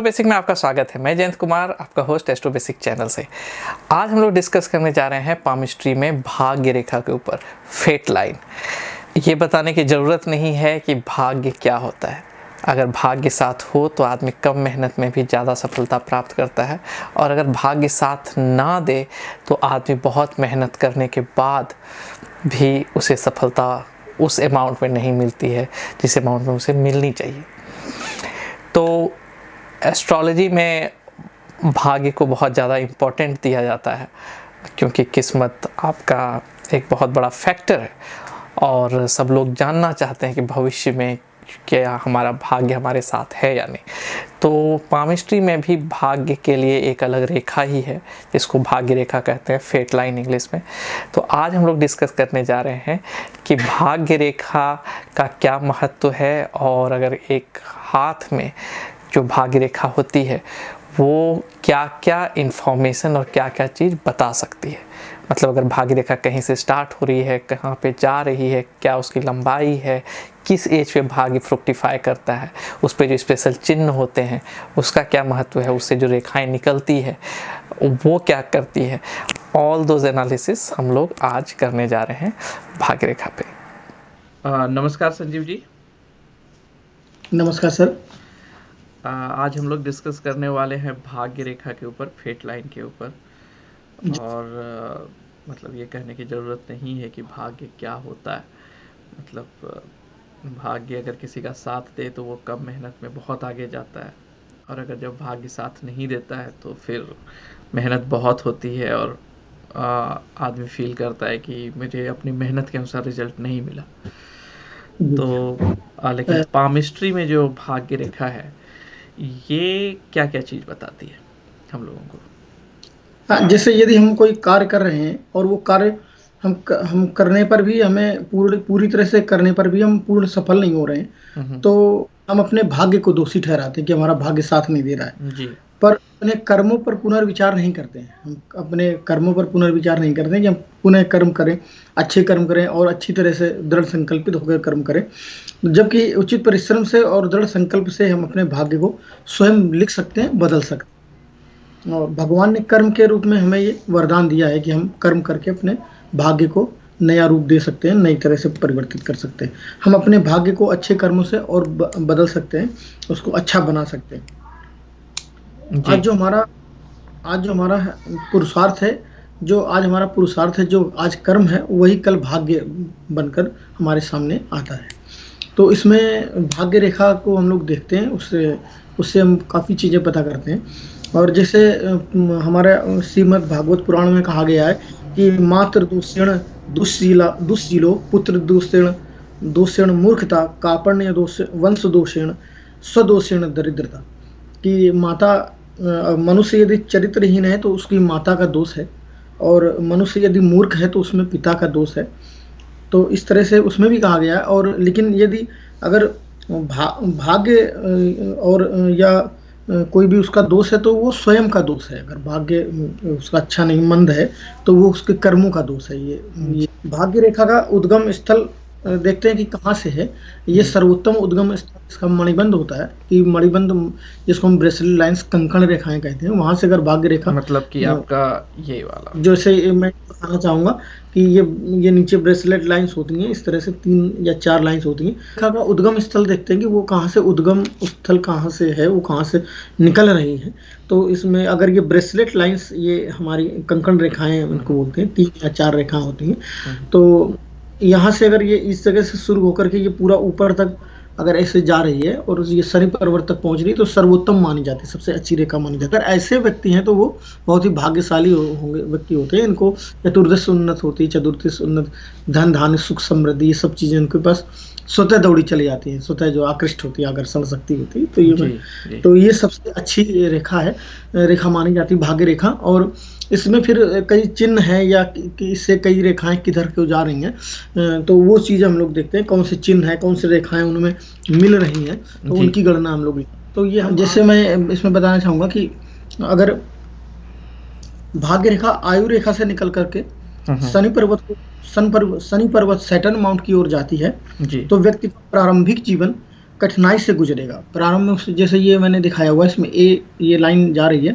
Basic में आपका स्वागत है। मैं जयंत कुमार, आपका होस्ट एस्ट्रो बेसिक चैनल से। आज हम लोग डिस्कस करने जा रहे हैं पामिस्ट्री में भाग्य रेखा के ऊपर फेट लाइन। ये बताने की ज़रूरत नहीं है कि भाग्य क्या होता है। अगर भाग्य साथ हो तो आदमी कम मेहनत में भी ज़्यादा सफलता प्राप्त करता है, और अगर भाग्य साथ ना दे तो आदमी बहुत मेहनत करने के बाद भी उसे सफलता उस अमाउंट में नहीं मिलती है जिस अमाउंट में उसे मिलनी चाहिए। तो एस्ट्रोलॉजी में भाग्य को बहुत ज़्यादा इम्पोर्टेंट दिया जाता है, क्योंकि किस्मत आपका एक बहुत बड़ा फैक्टर है और सब लोग जानना चाहते हैं कि भविष्य में क्या हमारा भाग्य हमारे साथ है या नहीं। तो पामिस्ट्री में भी भाग्य के लिए एक अलग रेखा ही है जिसको भाग्य रेखा कहते हैं, फेट लाइन इंग्लिश में। तो आज हम लोग डिस्कस करने जा रहे हैं कि भाग्य रेखा का क्या महत्व है, और अगर एक हाथ में जो भाग्य रेखा होती है वो क्या क्या इन्फॉर्मेशन और क्या क्या चीज़ बता सकती है। मतलब अगर भाग्य रेखा कहीं से स्टार्ट हो रही है, कहाँ पे जा रही है, क्या उसकी लंबाई है, किस एज पे भाग्य फ्रुक्टिफाई करता है, उस पे जो स्पेशल चिन्ह होते हैं उसका क्या महत्व है, उससे जो रेखाएं निकलती है वो क्या करती है, ऑल दोज एनालिसिस हम लोग आज करने जा रहे हैं भाग्य रेखा पे। नमस्कार संजीव जी। नमस्कार सर। आज हम लोग डिस्कस करने वाले हैं भाग्य रेखा के ऊपर, फेट लाइन के ऊपर। और मतलब ये कहने की ज़रूरत नहीं है कि भाग्य क्या होता है। मतलब भाग्य अगर किसी का साथ दे तो वो कम मेहनत में बहुत आगे जाता है, और अगर जब भाग्य साथ नहीं देता है तो फिर मेहनत बहुत होती है और आदमी फील करता है कि मुझे अपनी मेहनत के अनुसार रिजल्ट नहीं मिला। तो लेकिन पामिस्ट्री में जो भाग्य रेखा है ये क्या क्या चीज़ बताती है हम लोगों को? हाँ, जैसे यदि हम कोई कार्य कर रहे हैं और वो कार्य हम करने पर भी हमें पूरी तरह से करने पर भी हम पूर्ण सफल नहीं हो रहे हैं, तो हम अपने भाग्य को दोषी ठहराते हैं कि हमारा भाग्य साथ नहीं दे रहा है जी। पर अपने कर्मों पर पुनर्विचार नहीं करते हैं। हम अपने कर्मों पर पुनर्विचार नहीं करते हैं कि हम पुनः कर्म करें, अच्छे कर्म करें और अच्छी तरह से दृढ़ संकल्पित होकर कर्म करें। जबकि उचित परिश्रम से और दृढ़ संकल्प से हम अपने भाग्य को स्वयं लिख सकते हैं, बदल सकते हैं। और भगवान ने कर्म के रूप में हमें ये वरदान दिया है कि हम कर्म करके अपने भाग्य को नया रूप दे सकते हैं, नई तरह से परिवर्तित कर सकते हैं। हम अपने भाग्य को अच्छे कर्मों से और बदल सकते हैं, उसको अच्छा बना सकते हैं। आज जो हमारा पुरुषार्थ है, जो आज कर्म है, वही कल भाग्य बनकर हमारे सामने आता है। तो इसमें भाग्य रेखा को हम लोग देखते हैं, उससे हम काफ़ी चीज़ें पता करते हैं। और जैसे हमारे श्रीमद् भागवत पुराण में कहा गया है कि मातृ दूषण दुश्शीलो पुत्र दूषण मूर्खता कापण्य दोष वंश दोषण स्वदोषण दरिद्रता। कि माता मनुष्य यदि चरित्रहीन है तो उसकी माता का दोष है, और मनुष्य यदि मूर्ख है तो उसमें पिता का दोष है। तो इस तरह से उसमें भी कहा गया है। और लेकिन यदि अगर भाग्य और या कोई भी उसका दोष है तो वो स्वयं का दोष है। अगर भाग्य उसका अच्छा नहीं, मंद है, तो वो उसके कर्मों का दोष है। ये भाग्य रेखा का उद्गम स्थल देखते हैं कि कहाँ से है। ये सर्वोत्तम उद्गम स्थल इसका मणिबंध होता है, कि मणिबंध जिसको हम ब्रेसलेट लाइंस, कंकण रेखाएं कहते हैं, वहां से अगर भाग्य रेखा, मतलब कि आपका ये वाला, जैसे मैं बताना चाहूंगा कि ये नीचे ब्रेसलेट लाइंस होती हैं, इस तरह से 3 या 4 लाइंस होती हैं। रेखा का उद्गम स्थल देखते हैं कि वो कहाँ से उद्गम स्थल कहाँ से है, वो कहाँ से निकल रही है। तो इसमें अगर ये ब्रेसलेट लाइंस, ये हमारी कंकण रेखाएं उनको बोलते हैं, 3 या 4 रेखा होती हैं। तो यहाँ से अगर ये इस जगह से शुरू होकर के ये पूरा ऊपर तक अगर ऐसे जा रही है और ये शनि पर्वत तक पहुंच रही है, तो सर्वोत्तम मानी जाती है, सबसे अच्छी रेखा मानी जाती है। अगर ऐसे व्यक्ति हैं तो वो बहुत ही भाग्यशाली होंगे व्यक्ति होते हैं। इनको चतुर्दश उन्नत होती है, चतुर्दश उन्नत, धन धान्य सुख समृद्धि, ये सब चीजें इनके पास स्वतः दौड़ी चली जाती है, स्वतः जो आकृष्ट होती है, आकर्षण शक्ति होती है। तो ये सबसे अच्छी रेखा है, रेखा मानी जाती है भाग्य रेखा। और इसमें फिर कई चिन्ह हैं या कि इससे कई रेखाएं किधर क्यों जा रही हैं, तो वो चीज़ हम लोग देखते हैं, कौन से चिन्ह है, कौन से रेखाएं उनमें मिल रही हैं, तो उनकी गणना हम लोग। तो ये जैसे मैं इसमें बताना चाहूँगा कि अगर भाग्य रेखा आयु रेखा से निकल करके शनि पर्वत सैटर्न माउंट की ओर जाती है, तो व्यक्ति का प्रारंभिक जीवन कठिनाई से गुजरेगा। प्रारंभ में जैसे ये मैंने दिखाया हुआ है, इसमें ये लाइन जा रही है,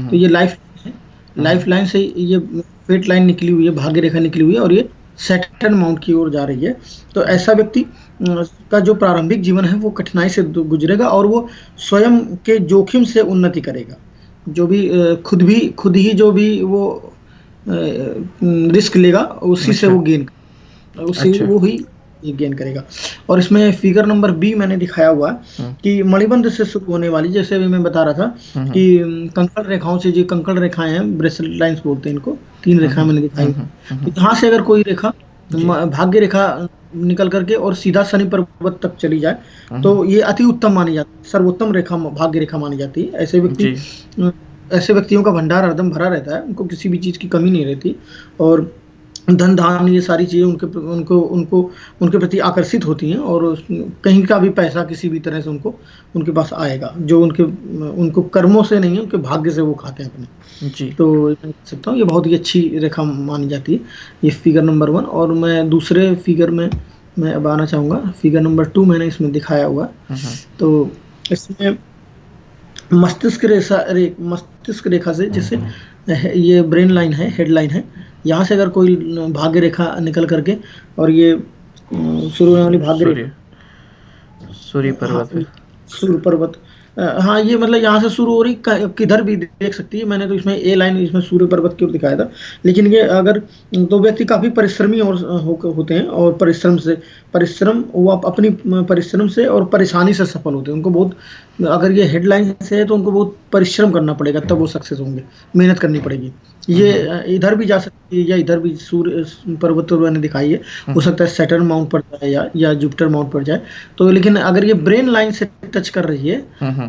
तो ये लाइफ है, लाइफ लाइन से ये फेट लाइन निकली हुई है, भाग्य रेखा निकली हुई है, और ये सैटर्न माउंट की ओर जा रही है। तो ऐसा व्यक्ति का जो प्रारंभिक जीवन है वो कठिनाई से गुजरेगा, और वो स्वयं के जोखिम से उन्नति करेगा। जो भी खुद ही जो भी वो रिस्क लेगा, उसी से वो गेन, उससे वो ही गेन करेगा। और इसमें फिगर नंबर बी मैंने दिखाया हुआ है कि मणिबंध से शुरू होने वाली, जैसे अभी मैं बता रहा था कि कंकड़ रेखाओं से, जो कंकड़ रेखाएं हैं, ब्रेसलेट लाइंस बोलते हैं इनको, 3 रेखा मैंने दिखाई। तो यहाँ से अगर कोई रेखा भाग्य रेखा निकल करके और सीधा शनि पर्वत तक चली जाए तो ये अति उत्तम मानी जाती है, सर्वोत्तम रेखा भाग्य रेखा मानी जाती है। ऐसे व्यक्तियों का भंडार हरदम भरा रहता है, उनको किसी भी चीज की कमी नहीं रहती, और धन धान ये सारी चीजें उनके प्रति आकर्षित होती हैं, और कहीं का भी पैसा किसी भी तरह से उनके पास आएगा, जो उनको कर्मों से नहीं है, उनके भाग्य से वो खाते हैं अपने। जी। तो मैं कह सकता हूँ ये बहुत ही अच्छी रेखा मानी जाती है, ये फिगर नंबर 1। और मैं दूसरे फिगर में मैं अब आना चाहूँगा, फिगर नंबर 2 मैंने इसमें दिखाया हुआ। तो इसमें मस्तिष्क रेखा से, जैसे ये ब्रेन लाइन है, हेड लाइन है, यहाँ से अगर कोई भाग्य रेखा निकल करके, और ये शुरू होने वाली भाग्य रेखा सूर्य पर्वत, हाँ ये मतलब यहाँ से शुरू हो रही, किधर भी देख सकती है। मैंने तो इसमें ए लाइन इसमें सूर्य पर्वत की ओर दिखाया था, लेकिन ये अगर तो व्यक्ति काफी परिश्रमी और होते हैं, और वो अपनी परिश्रम से और परेशानी से सफल होते हैं। उनको बहुत, अगर ये हेडलाइन से है तो उनको बहुत परिश्रम करना पड़ेगा, तब वो सक्सेस होंगे, मेहनत करनी पड़ेगी। ये इधर भी जा सकती है, या इधर भी सूर्य पर्वत मैंने दिखाई है, हो सकता है सैटर्न माउंट पर जाए या जुपिटर माउंट पर जाए। तो लेकिन अगर ये ब्रेन लाइन से टच कर रही है,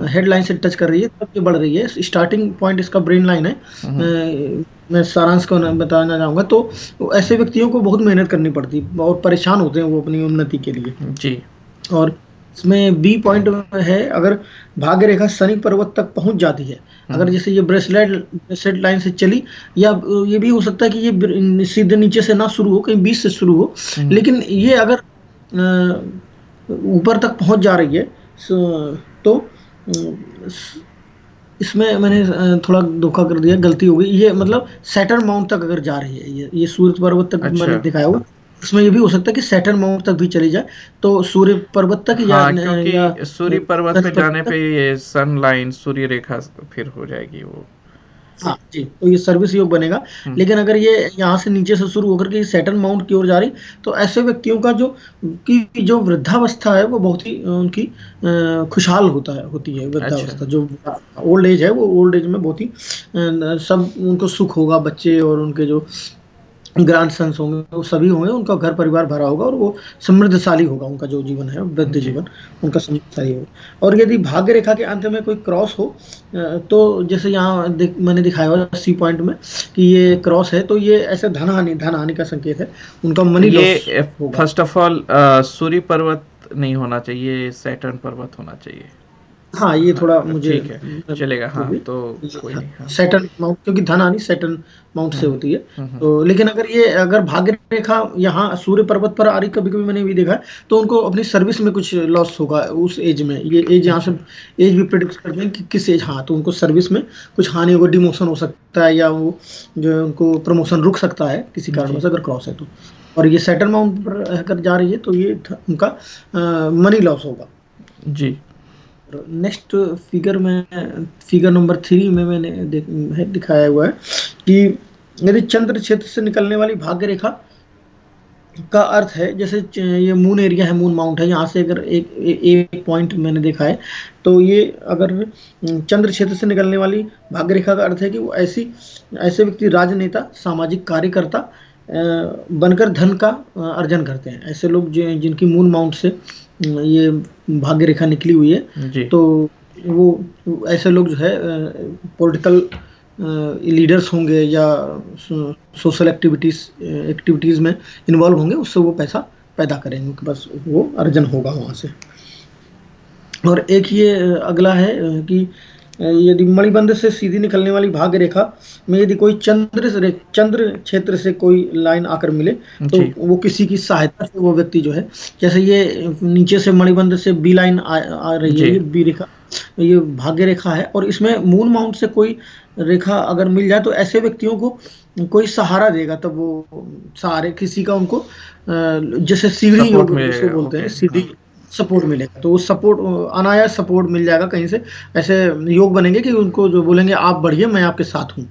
हेड लाइन से टच कर रही है, तब ये बढ़ रही है। स्टार्टिंग पॉइंट इसका ब्रेन लाइन है। मैं सारांश को बताना चाहूंगा, तो ऐसे व्यक्तियों को बहुत मेहनत करनी पड़ती है और परेशान होते हैं वो अपनी उन्नति के लिए जी। और इसमें बी पॉइंट है, अगर भाग्य रेखा शनि पर्वत तक पहुंच जाती है, अगर जैसे ये ब्रेसलेट लाइन से चली, या ये भी हो सकता है कि ये सीधे नीचे से ना शुरू हो, कहीं बीच से शुरू हो, लेकिन ये अगर ऊपर तक पहुंच जा रही है तो इसमें मैंने थोड़ा धोखा कर दिया, गलती हो गई। ये मतलब सैटर्न माउंट तक अगर जा रही है, ये सूर्य पर्वत तक मैंने दिखाया हुआ, इसमें ये भी हो सकता है कि सैटर्न माउंट तक भी चली जाए, तो सूर्य पर्वत तक क्योंकि सूर्य पर्वत में जाने पे ये सन लाइन सूर्य रेखा फिर हो जाएगी वो। हाँ जी, तो ये सर्विस योग बनेगा। लेकिन अगर ये यहाँ से नीचे से शुरू होकर के सैटर्न माउंट की ओर जा रही, तो ऐसे व्यक्तियों का जो वृद्धावस्था है वो बहुत ही उनकी खुशहाल होती है वृद्धावस्था। अच्छा। जो ओल्ड एज है, वो ओल्ड एज में बहुत ही सब उनको सुख होगा, बच्चे और उनके जो ग्रैंड सन्स होंगे वो सभी होंगे, उनका घर परिवार भरा होगा और वो समृद्धशाली होगा, उनका जो जीवन है वृद्ध जीवन उनका समृद्धशाली होगा। और यदि भाग्य रेखा के अंत में कोई क्रॉस हो, तो जैसे यहाँ मैंने दिखाया हुआ सी पॉइंट में कि ये क्रॉस है, तो ये ऐसे धन हानि का संकेत है, उनका मनी लॉस होगा। फर्स्ट ऑफ ऑल सूर्य पर्वत नहीं होना चाहिए, सैटर्न पर्वत होना चाहिए। हाँ, ये थोड़ा मुझे ठीक है, चलेगा। हाँ, तो कोई नहीं। हाँ। सैटर्न माउंट, क्योंकि धन हानि सैटर्न माउंट से होती है। तो लेकिन अगर भाग्य रेखा यहाँ सूर्य पर्वत पर आ रही, कभी कभी मैंने भी देखा, तो उनको अपनी सर्विस में कुछ लॉस होगा उस एज में। ये एज यहाँ से एज भी प्रेडिक्ट करते हैं कि किस एज, हाँ, तो उनको सर्विस में कुछ हानि होगा, डिमोशन हो सकता है, या वो जो उनको प्रमोशन रुक सकता है किसी कारण से, अगर क्रॉस है तो। और ये सैटर्न माउंट पर अगर जा रही है तो ये उनका मनी लॉस होगा जी। नेक्स्ट फिगर नंबर 3 में मैंने दिखाया हुआ है कि यदि चंद्र क्षेत्र से निकलने वाली भाग्य रेखा का अर्थ है, जैसे ये मून एरिया है, मून माउंट है, यहाँ से अगर एक पॉइंट मैंने देखा है, तो ये अगर चंद्र क्षेत्र से निकलने वाली भाग्य रेखा का अर्थ है कि वो ऐसे व्यक्ति राजनेता, सामाजिक कार्यकर्ता बनकर धन का अर्जन करते हैं। ऐसे लोग जिनकी मून माउंट से ये भाग्य रेखा निकली हुई है, तो वो ऐसे लोग जो है पॉलिटिकल लीडर्स होंगे, या सोशल एक्टिविटीज़ में इन्वॉल्व होंगे, उससे वो पैसा पैदा करेंगे, उनके पास वो अर्जन होगा वहाँ से। और एक ये अगला है कि यदि मणिबंध से सीधी निकलने वाली भाग्य रेखा में यदि कोई चंद्र क्षेत्र से कोई लाइन आकर मिले तो जी वो किसी की सहायता से वो व्यक्ति जो है, जैसे ये नीचे से मणिबंध से बी लाइन आ रही है, जी ये बी रेखा, ये भाग्य रेखा है, और इसमें मून माउंट से कोई रेखा अगर मिल जाए तो ऐसे व्यक्तियों को कोई सहारा देगा, तब वो सहारे किसी का उनको जैसे सीढ़ी सपोर्ट योग इसको मिलेगा। बोलते ओके हैं, हाँ। सीढ़ी सपोर्ट मिलेगा, तो वो सपोर्ट अनायास सपोर्ट मिल जाएगा कहीं से। ऐसे योग बनेंगे कि उनको जो बोलेंगे आप बढ़िए मैं आपके साथ हूँ,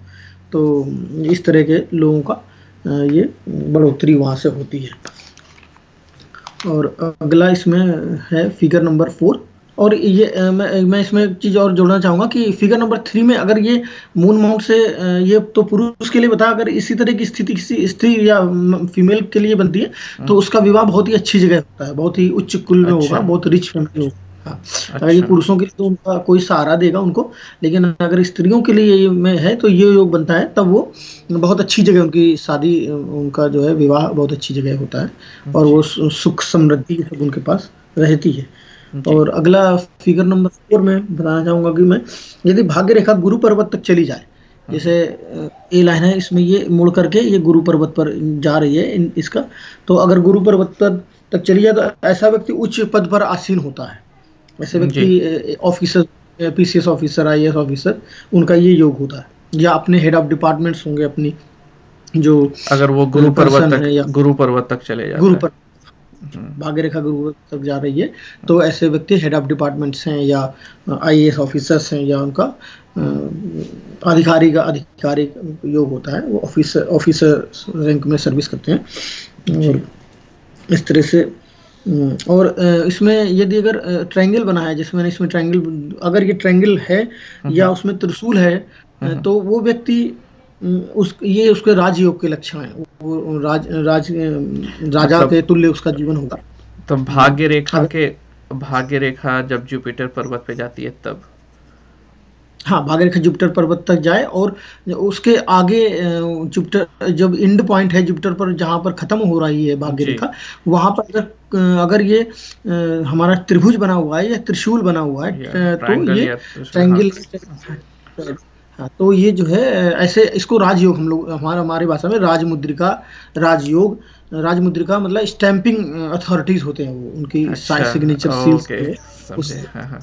तो इस तरह के लोगों का ये बढ़ोतरी वहाँ से होती है। और अगला इसमें है फिगर नंबर 4, और ये मैं इसमें एक चीज़ और जोड़ना चाहूँगा कि फिगर नंबर 3 में अगर ये मून माउंट से ये तो पुरुष के लिए बता, अगर इसी तरह की स्थिति किसी स्त्री या फीमेल के लिए बनती है तो उसका विवाह बहुत ही अच्छी जगह होता है, बहुत ही उच्च कुल में होगा, अच्छा बहुत रिच फैमिली होगा। हाँ, अगर ये अच्छा। पुरुषों के लिए तो उनका कोई सहारा देगा उनको, लेकिन अगर स्त्रियों के लिए ये में है तो ये योग बनता है, तब वो बहुत अच्छी जगह उनकी शादी, उनका जो है विवाह बहुत अच्छी जगह होता है, और जी वो सुख समृद्धि सब उनके पास रहती है। जी और अगला फिगर नंबर 4 में बताना चाहूंगा कि मैं, यदि भाग्य रेखा गुरु पर्वत तक चली जाए, जैसे ए लाइन है इसमें ये मुड़ करके ये गुरु पर्वत पर जा रही है इसका, तो अगर गुरु पर्वत तक चली जाए तो ऐसा व्यक्ति उच्च पद पर आसीन होता है। ऐसे जी। व्यक्ति officer, PCS officer, IAS officer, उनका ये योग होता है, या अपने हेड ऑफ डिपार्टमेंट्स होंगे, अपनी जो अगर वो पर्सन है, या गुरु पर्वत तक चले गुरु जाता है। पर भाग्य रेखा गुरु तक जा रही है, तो ऐसे व्यक्ति हेड ऑफ डिपार्टमेंट्स हैं, या आईएएस ऑफिसर्स हैं, या उनका अधिकारी योग होता है, वो ऑफिसर रैंक में सर्विस करते हैं। जी और इस तरह से और इसमें यदि अगर ट्रायंगल बना है, जैसे मैंने इसमें ट्रायंगल, अगर ये ट्रायंगल है या उसमें त्रिशूल है, तो वो व्यक्ति ये उसके राजयोग के लक्षण हैं, वो राजा मतलब के तुल्य उसका जीवन होगा। तो अगर भाग्य रेखा जब जुपिटर पर्वत पे जाती है तब। हाँ, भाग्य रेखा जुपिटर पर्वत तक जाए, और उसके आगे जुपिटर जब एंड पॉइंट है जुपिटर पर, जहाँ पर खत्म हो रही है भाग्य जी रेखा, वहां पर अगर ये हमारा त्रिभुज बना हुआ है या त्रिशूल बना हुआ है, या तो ट्रायंगल ये या त्रिशूल, हाँ। ट्रायंगल, हाँ, तो ये जो है ऐसे इसको राजयोग हम लोग हमारी भाषा में राजमुद्रिका, राजयोग, राजमुद्रिका मतलब स्टैंपिंग अथॉरिटीज होते हैं, वो उनकी अच्छा सिग्नेचर सील्स ओके उस समझे हाँ हाँ।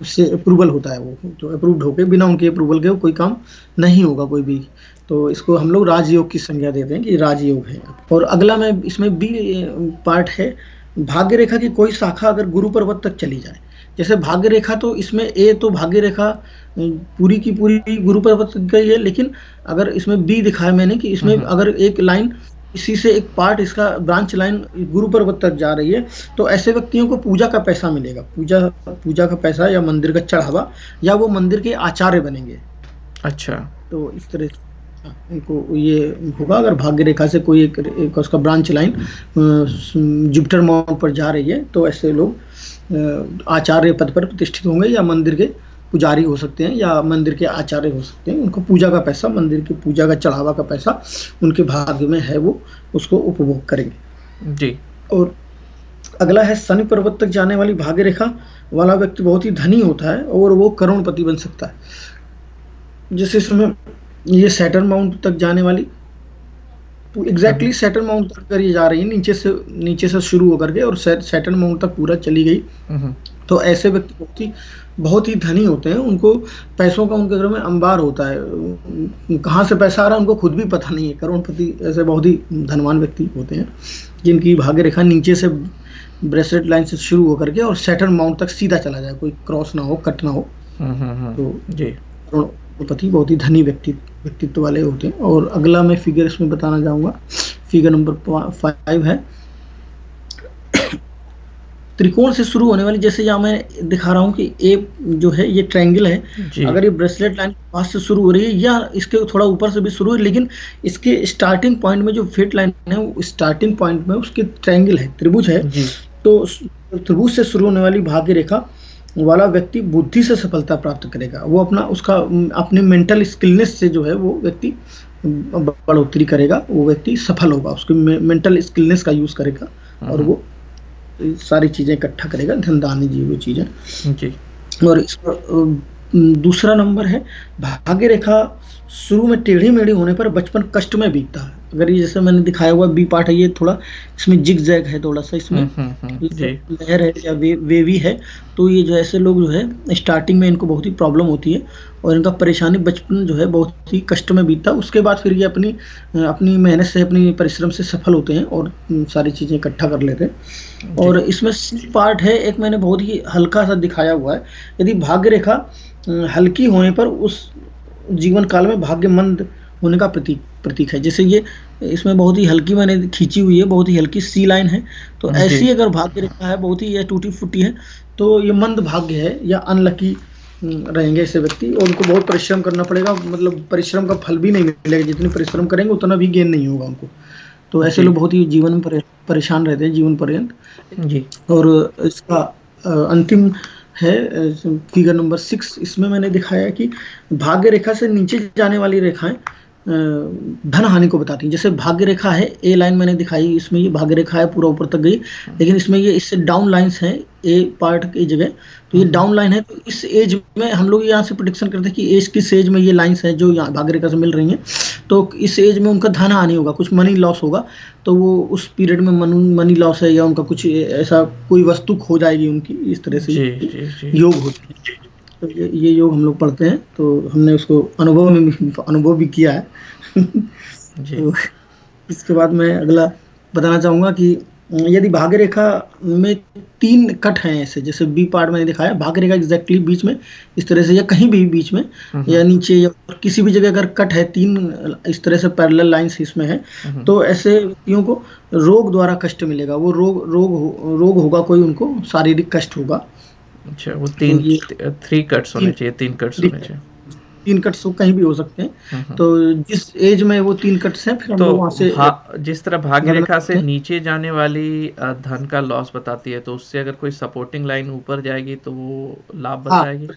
उससे अप्रूवल होता है, वो जो अप्रूव्ड होके, बिना उनके अप्रूवल के कोई काम नहीं होगा कोई भी, तो इसको हम लोग राजयोग की संज्ञा देते हैं कि राजयोग है। और अगला में इसमें बी पार्ट है, भाग्य रेखा की कोई शाखा अगर गुरु पर्वत तक चली जाए, जैसे भाग्य रेखा तो इसमें ए तो भाग्य रेखा पूरी की पूरी गुरु पर्वत तक गई है, लेकिन अगर इसमें बी दिखा है मैंने कि इसमें अगर एक लाइन, इसी से एक पार्ट इसका ब्रांच लाइन गुरु पर्वत तक जा रही है, तो ऐसे व्यक्तियों को पूजा का पैसा मिलेगा, पूजा का पैसा, या मंदिर का चढ़ावा, या वो मंदिर के आचार्य बनेंगे। अच्छा तो इस तरह से इनको ये होगा, अगर भाग्य रेखा से कोई एक उसका ब्रांच लाइन जुपिटर माउंट पर जा रही है, तो ऐसे लोग आचार्य पद पर प्रतिष्ठित होंगे, या मंदिर के पुजारी हो सकते हैं, या मंदिर के आचार्य हो सकते हैं। उनको पूजा का पैसा, मंदिर की पूजा का चढ़ावा का पैसा उनके भाग्य में है, वो उसको उपभोग करेंगे जी। और अगला है शनि पर्वत तक जाने वाली भाग्य रेखा वाला व्यक्ति बहुत ही धनी होता है, और वो करोड़पति बन सकता है। जैसे इसमें ये सैटर्न माउंट तक जाने वाली, तो एग्जैक्टली सैटर्न माउंट तक अगर ये जा रही है, नीचे से शुरू होकर के और सैटर्न माउंट तक पूरा चली गई, तो ऐसे व्यक्ति बहुत ही धनी होते हैं, उनको पैसों का उनके घर में अंबार होता है, कहाँ से पैसा आ रहा है उनको खुद भी पता नहीं है। करोड़पति ऐसे बहुत ही धनवान व्यक्ति होते हैं जिनकी भाग्य रेखा नीचे से ब्रेसलेट लाइन से शुरू होकर के और सैटर्न माउंट तक सीधा चला जाए, कोई क्रॉस ना हो, कट ना हो। तो जी करोड़पति बहुत ही धनी व्यक्तित्व वाले होते हैं। और अगला मैं फिगर इसमें बताना चाहूँगा, फिगर नंबर 5 है, त्रिकोण से शुरू होने वाली, जैसे यहाँ मैं दिखा रहा हूँ कि ए जो है ये ट्रायंगल है, अगर ये ब्रेसलेट लाइन पास से शुरू हो रही है या इसके थोड़ा ऊपर से भी शुरू है, लेकिन इसके स्टार्टिंग पॉइंट में जो फेट लाइन है, वो स्टार्टिंग पॉइंट में उसके ट्रायंगल है, त्रिभुज है, तो त्रिभुज से शुरू होने वाली भाग्य रेखा वाला व्यक्ति बुद्धि से सफलता प्राप्त करेगा। वो अपने मेंटल स्किलनेस से जो है वो व्यक्ति बढ़ोतरी करेगा, वो व्यक्ति सफल होगा, उसके मेंटल स्किलनेस का यूज करेगा और वो सारी चीजें इकट्ठा करेगा, धनदानी जी वो चीजें। जी। और इस दूसरा नंबर है भाग्य रेखा शुरू में टेढ़ी मेढ़ी होने पर बचपन कष्ट में बीतता है। अगर ये जैसे मैंने दिखाया हुआ बी पार्ट है, ये थोड़ा इसमें जिग जैग है, थोड़ा सा इसमें जी लहर है या वेवी है। तो ये जो ऐसे लोग जो है स्टार्टिंग में इनको बहुत ही प्रॉब्लम होती है और इनका परेशानी बचपन जो है बहुत ही कष्ट में बीतता है। उसके बाद फिर ये अपनी मेहनत से, अपनी परिश्रम से सफल होते हैं और सारी चीज़ें इकट्ठा कर लेते हैं। और इसमें सी पार्ट है एक, मैंने बहुत ही हल्का सा दिखाया हुआ है। यदि भाग्य रेखा हल्की होने पर उस जीवन काल में भाग्य मंद होने का प्रतीक है। जैसे ये इसमें बहुत ही हल्की मैंने खींची हुई है, बहुत ही हल्की सी लाइन है। तो ऐसी अगर भाग्य रेखा है बहुत ही ये टूटी फूटी है तो ये मंद भाग्य है या अनलकी रहेंगे ऐसे व्यक्ति, और उनको बहुत परिश्रम करना पड़ेगा। मतलब परिश्रम का फल भी नहीं मिलेगा, जितनी परिश्रम करेंगे उतना भी गेन नहीं होगा उनको। तो ऐसे लोग बहुत ही जीवन में परेशान रहते हैं जीवन पर्यंत जी। और इसका अंतिम है फिगर नंबर 6। इसमें मैंने दिखाया कि भाग्य रेखा से नीचे जाने वाली रेखाएं धन हानि को बताती हैं। जैसे भाग्य रेखा है, ए लाइन मैंने दिखाई, इसमें ये भाग्य रेखा है पूरा ऊपर तक गई, लेकिन इसमें ये इससे डाउन लाइंस हैं ए पार्ट की जगह। तो ये डाउन लाइन है, तो इस एज में हम लोग यहाँ से प्रोडिक्शन करते हैं कि एज किस एज में ये लाइंस हैं जो यहाँ भाग्य रेखा से मिल रही हैं, तो इस एज में उनका धन हानि होगा, कुछ मनी लॉस होगा। तो वो उस पीरियड में मनी लॉस है या उनका कुछ ऐसा कोई वस्तु खो जाएगी उनकी, इस तरह से योग होते हैं। तो ये योग हम लोग पढ़ते हैं, तो हमने उसको अनुभव भी किया है तो इसके बाद मैं अगला बताना चाहूँगा कि यदि भाग्य रेखा में 3 कट हैं ऐसे, जैसे बी पार्ट मैंने दिखाया, भाग्य रेखा एग्जैक्टली बीच में इस तरह से या कहीं भी बीच में या नीचे या किसी भी जगह अगर कट है, 3 इस तरह से पैरेलल लाइंस इसमें है, तो ऐसे व्यक्तियों को रोग द्वारा कष्ट मिलेगा। वो रोग होगा, कोई उनको शारीरिक कष्ट होगा। अच्छा, वो 3 कट्स होने चाहिए, 3 कट्स होने चाहिए। 3 कट्स कहीं भी हो सकते हैं। तो जिस एज में वो 3 कट्स हैं, फिर हम लोग वहाँ से जिस तरह भाग्य रेखा से नीचे जाने वाली धन का लॉस बताती है, तो उससे अगर कोई सपोर्टिंग लाइन ऊपर जाएगी तो वो लाभ बताएगी।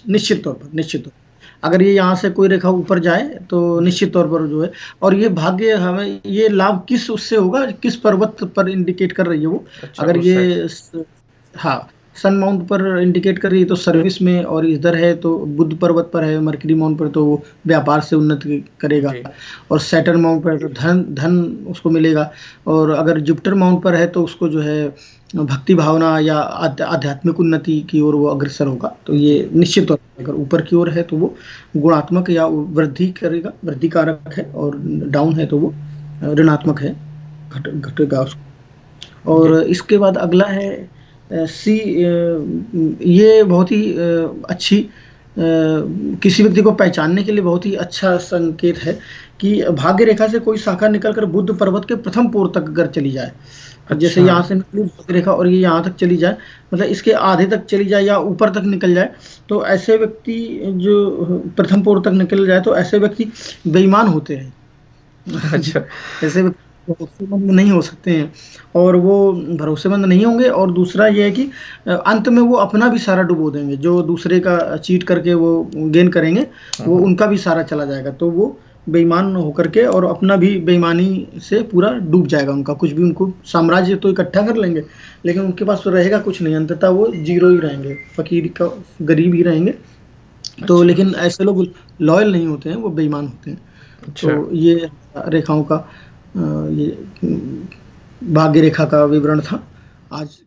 निश्चित तौर पर अगर ये यहाँ से कोई रेखा ऊपर जाए तो निश्चित तौर पर जो है, और ये भाग्य हमें ये लाभ किस उससे होगा, किस पर्वत पर इंडिकेट कर रही है वो। अच्छा, अगर ये सन माउंट पर इंडिकेट कर रही है तो सर्विस में, और इधर है तो बुध पर्वत पर है, मरकरी माउंट पर तो वो व्यापार से उन्नति करेगा, और सैटर्न माउंट पर तो धन उसको मिलेगा, और अगर जुपिटर माउंट पर है तो उसको जो है भक्ति भावना या आध्यात्मिक उन्नति की ओर वो अग्रसर होगा। तो ये निश्चित तौर पर अगर ऊपर की ओर है तो वो गुणात्मक या वृद्धि करेगा, वृद्धि कारक है, और डाउन है तो वो ऋणात्मक है, घटेगा उसको। और इसके बाद अगला है सी। ये बहुत ही अच्छी किसी व्यक्ति को पहचानने के लिए बहुत ही अच्छा संकेत है कि भाग्य रेखा से कोई शाखा निकलकर बुद्ध पर्वत के प्रथम पोर तक अगर चली जाए। अच्छा। जैसे यहाँ से निकली भाग्य रेखा और ये यहाँ तक चली जाए, मतलब इसके आधे तक चली जाए या ऊपर तक निकल जाए, तो ऐसे व्यक्ति जो प्रथम पोर तक निकल जाए तो ऐसे व्यक्ति बेईमान होते हैं। अच्छा। ऐसे भरोसेमंद नहीं हो सकते हैं, और वो भरोसेमंद नहीं होंगे। और दूसरा ये है कि अंत में वो अपना भी सारा डुबो देंगे, जो दूसरे का चीट करके वो गेन करेंगे वो उनका भी सारा चला जाएगा। तो वो बेईमान होकर के और अपना भी बेईमानी से पूरा डूब जाएगा उनका, कुछ भी उनको साम्राज्य तो इकट्ठा कर लेंगे लेकिन उनके पास तो रहेगा कुछ नहीं, अंततः वो जीरो ही रहेंगे, फकीर का गरीब ही रहेंगे। तो लेकिन ऐसे लोग लॉयल नहीं होते हैं, वो बेईमान होते हैं। तो ये रेखाओं का ये भाग्य रेखा का विवरण था आज।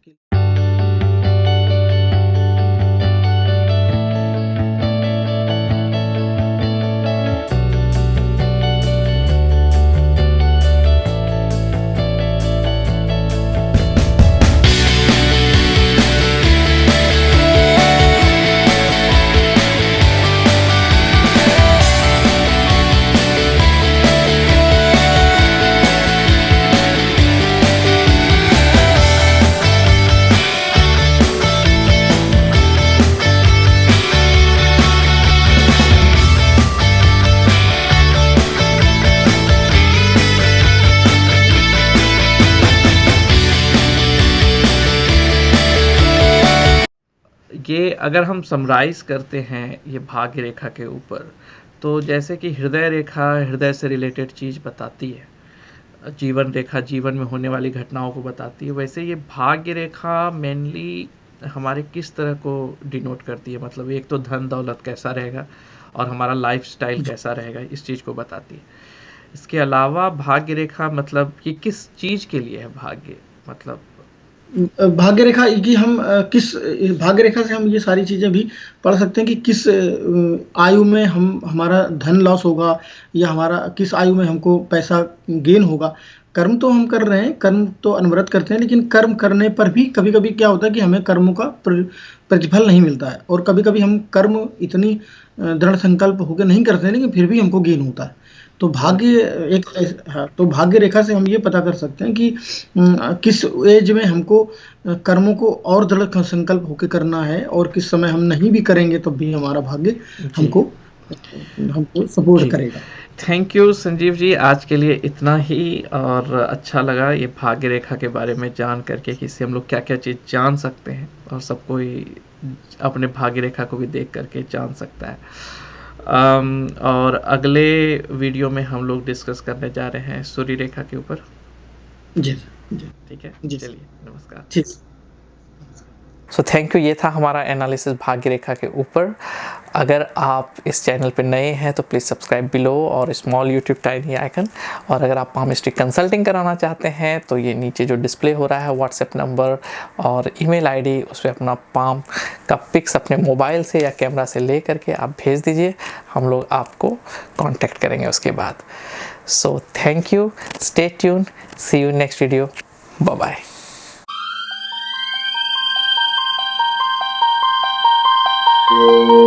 ये अगर हम समराइज करते हैं ये भाग्य रेखा के ऊपर, तो जैसे कि हृदय रेखा हृदय से रिलेटेड चीज़ बताती है, जीवन रेखा जीवन में होने वाली घटनाओं को बताती है, वैसे ये भाग्य रेखा मेनली हमारे किस तरह को डिनोट करती है, मतलब एक तो धन दौलत कैसा रहेगा और हमारा लाइफस्टाइल कैसा रहेगा, इस चीज़ को बताती है। इसके अलावा भाग्य रेखा मतलब कि किस चीज़ के लिए है भाग्य, मतलब भाग्य रेखा की हम किस भाग्य रेखा से हम ये सारी चीजें भी पढ़ सकते हैं कि किस आयु में हम हमारा धन लॉस होगा या हमारा किस आयु में हमको पैसा गेन होगा। कर्म तो हम कर रहे हैं, कर्म तो अनवरत करते हैं, लेकिन कर्म करने पर भी कभी कभी क्या होता है कि हमें कर्मों का प्रतिफल नहीं मिलता है, और कभी कभी हम कर्म इतनी दृढ़ संकल्प होकर नहीं करते हैं, लेकिन फिर भी हमको गेन होता है। तो भाग्य हाँ, तो भाग्य रेखा से हम ये पता कर सकते हैं कि किस एज में हमको कर्मों को और दृढ़ संकल्प होकर करना है, और किस समय हम नहीं भी करेंगे तो भी हमारा भाग्य जी हमको हमको सपोर्ट जी करेगा। थैंक यू संजीव जी, आज के लिए इतना ही। और अच्छा लगा ये भाग्य रेखा के बारे में जान करके कि इससे हम लोग क्या क्या चीज़ जान सकते हैं, और सब कोई अपने भाग्य रेखा को भी देख करके जान सकता है। और अगले वीडियो में हम लोग डिस्कस करने जा रहे हैं सूर्य रेखा के ऊपर। जी जी ठीक है, जी चलिए नमस्कार। ठीक। सो थैंक यू, ये था हमारा एनालिसिस भाग्य रेखा के ऊपर। अगर आप इस चैनल पर नए हैं तो प्लीज़ सब्सक्राइब बिलो और स्मॉल यूट्यूब टाइनी आइकन। और अगर आप पामिस्ट्री कंसल्टिंग कराना चाहते हैं तो ये नीचे जो डिस्प्ले हो रहा है व्हाट्सएप नंबर और ईमेल आईडी, उस पर अपना पाम का पिक्स अपने मोबाइल से या कैमरा से ले करके आप भेज दीजिए, हम लोग आपको कांटेक्ट करेंगे उसके बाद। So thank you, stay tune, see you next video, bye bye. Oh